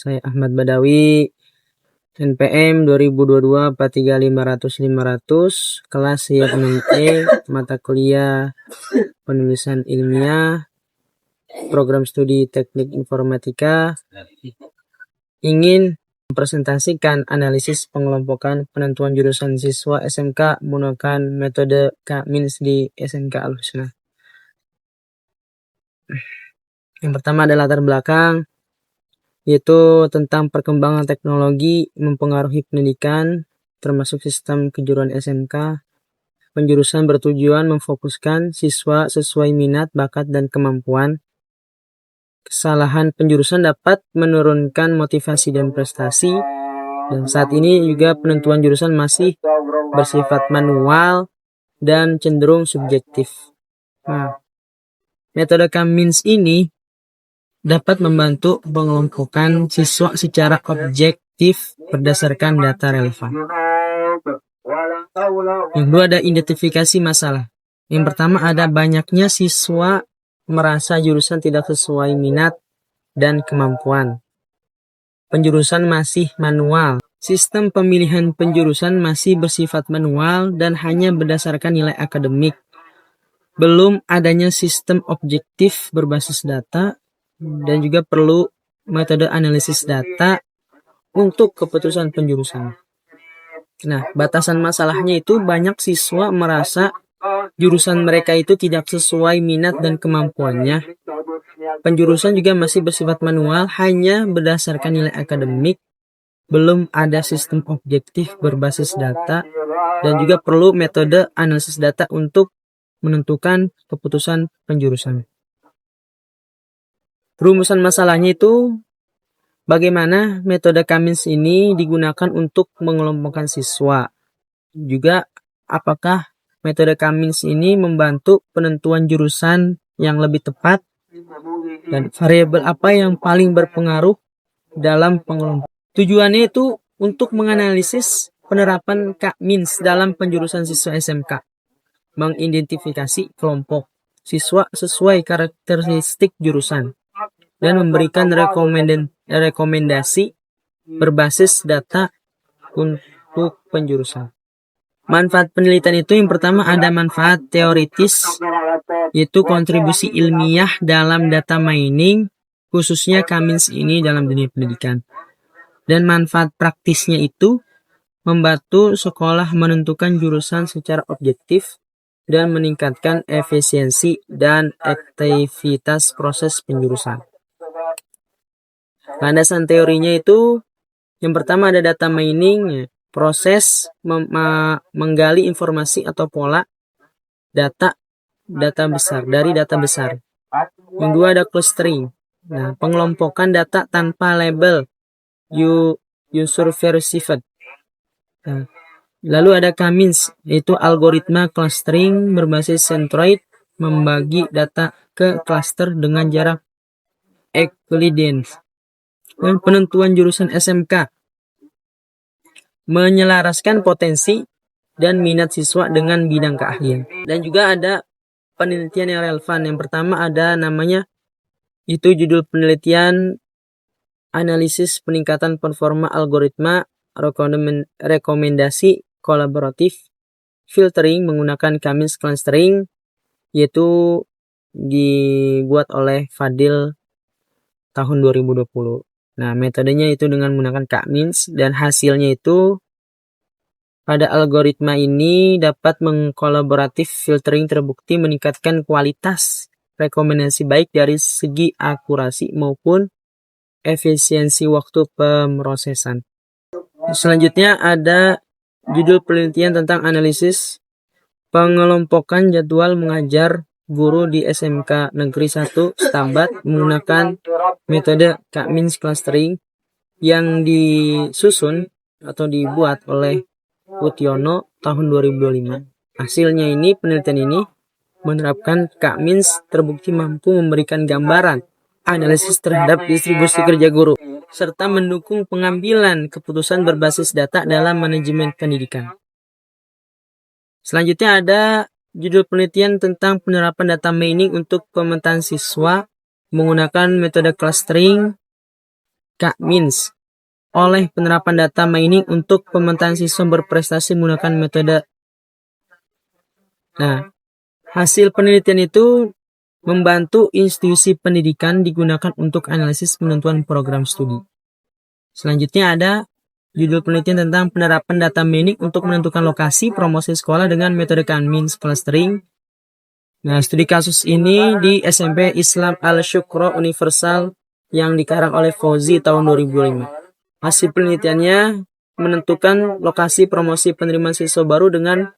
Saya Ahmad Badawi, NPM 2022 43500500, kelas siap 6E, mata kuliah penulisan ilmiah, program studi teknik informatika, ingin mempresentasikan analisis pengelompokan penentuan jurusan siswa SMK menggunakan metode K-Means di SMK Al-Husna. Yang pertama ada latar belakang, yaitu tentang perkembangan teknologi mempengaruhi pendidikan, termasuk sistem kejuruan SMK. Penjurusan bertujuan memfokuskan siswa sesuai minat, bakat, dan kemampuan. Kesalahan penjurusan dapat menurunkan motivasi dan prestasi, dan saat ini juga penentuan jurusan masih bersifat manual dan cenderung subjektif. Nah, metode K-Means ini dapat membantu pengelompokan siswa secara objektif berdasarkan data relevan. Yang kedua ada identifikasi masalah. Yang pertama ada banyaknya siswa merasa jurusan tidak sesuai minat dan kemampuan. Penjurusan masih manual. Sistem pemilihan penjurusan masih bersifat manual dan hanya berdasarkan nilai akademik. Belum adanya sistem objektif berbasis data, dan juga perlu metode analisis data untuk keputusan penjurusan. Nah, batasan masalahnya itu banyak siswa merasa jurusan mereka itu tidak sesuai minat dan kemampuannya. Penjurusan juga masih bersifat manual, hanya berdasarkan nilai akademik. Belum ada sistem objektif berbasis data, dan juga perlu metode analisis data untuk menentukan keputusan penjurusan. Rumusan masalahnya itu bagaimana metode K-Means ini digunakan untuk mengelompokkan siswa. Juga apakah metode K-Means ini membantu penentuan jurusan yang lebih tepat, dan variabel apa yang paling berpengaruh dalam pengelompokan. Tujuannya itu untuk menganalisis penerapan K-Means dalam penjurusan siswa SMK, mengidentifikasi kelompok siswa sesuai karakteristik jurusan, dan memberikan rekomendasi berbasis data untuk penjurusan. Manfaat penelitian itu yang pertama ada manfaat teoritis, yaitu kontribusi ilmiah dalam data mining, khususnya K-Means ini dalam dunia pendidikan. Dan manfaat praktisnya itu membantu sekolah menentukan jurusan secara objektif dan meningkatkan efisiensi dan aktivitas proses penjurusan. Landasan teorinya itu yang pertama ada data mining, proses menggali informasi atau pola data besar dari data besar. Yang kedua ada clustering. Nah, pengelompokan data tanpa label, user verified. Nah, lalu ada K-Means, yaitu algoritma clustering berbasis centroid, membagi data ke cluster dengan jarak Euclidean. Dan penentuan jurusan SMK, menyelaraskan potensi dan minat siswa dengan bidang keahlian. Dan juga ada penelitian yang relevan. Yang pertama ada namanya, itu judul penelitian analisis peningkatan performa algoritma rekomendasi kolaboratif filtering menggunakan K-Means clustering, yaitu dibuat oleh Fadil tahun 2020. Nah, metodenya itu dengan menggunakan K-Means, dan hasilnya itu pada algoritma ini dapat mengkolaboratif filtering terbukti meningkatkan kualitas rekomendasi baik dari segi akurasi maupun efisiensi waktu pemrosesan. Selanjutnya ada judul penelitian tentang analisis pengelompokan jadwal mengajar guru di SMK Negeri 1 Stambat menggunakan metode K-Means clustering yang disusun atau dibuat oleh Utiono tahun 2025. Hasilnya ini, penelitian ini menerapkan K-Means terbukti mampu memberikan gambaran analisis terhadap distribusi kerja guru, serta mendukung pengambilan keputusan berbasis data dalam manajemen pendidikan. Selanjutnya ada judul penelitian tentang penerapan data mining untuk pemetaan siswa menggunakan metode clustering K-Means oleh penerapan data mining untuk pemetaan siswa berprestasi menggunakan metode. Nah, hasil penelitian itu membantu institusi pendidikan digunakan untuk analisis penentuan program studi. Selanjutnya ada judul penelitian tentang penerapan data mining untuk menentukan lokasi promosi sekolah dengan metode K-Means clustering. Nah, studi kasus ini di SMP Islam Al-Syukro Universal yang dikarang oleh Fauzi tahun 2005. Hasil penelitiannya menentukan lokasi promosi penerimaan siswa baru dengan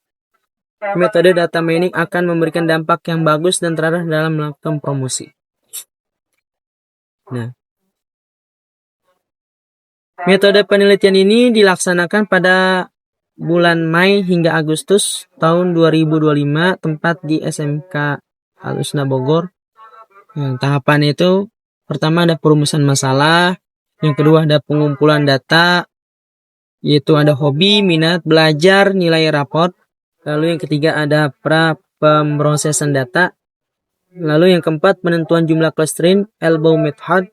metode data mining akan memberikan dampak yang bagus dan terarah dalam melakukan promosi. Nah, metode penelitian ini dilaksanakan pada bulan Mei hingga Agustus tahun 2025, tempat di SMK Al-Husna Bogor. Nah, tahapan itu pertama ada perumusan masalah, yang kedua ada pengumpulan data, yaitu ada hobi, minat, belajar, nilai raport. Lalu yang ketiga ada pemrosesan data. Lalu yang keempat penentuan jumlah clustering, elbow method.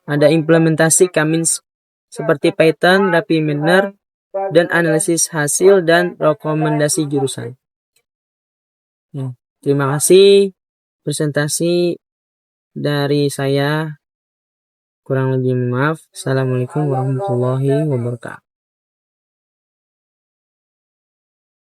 Ada implementasi K-Means seperti Python, Rapid-Miner, dan analisis hasil dan rekomendasi jurusan. Ya, terima kasih presentasi dari saya. Kurang lebih maaf. Assalamualaikum warahmatullahi wabarakatuh.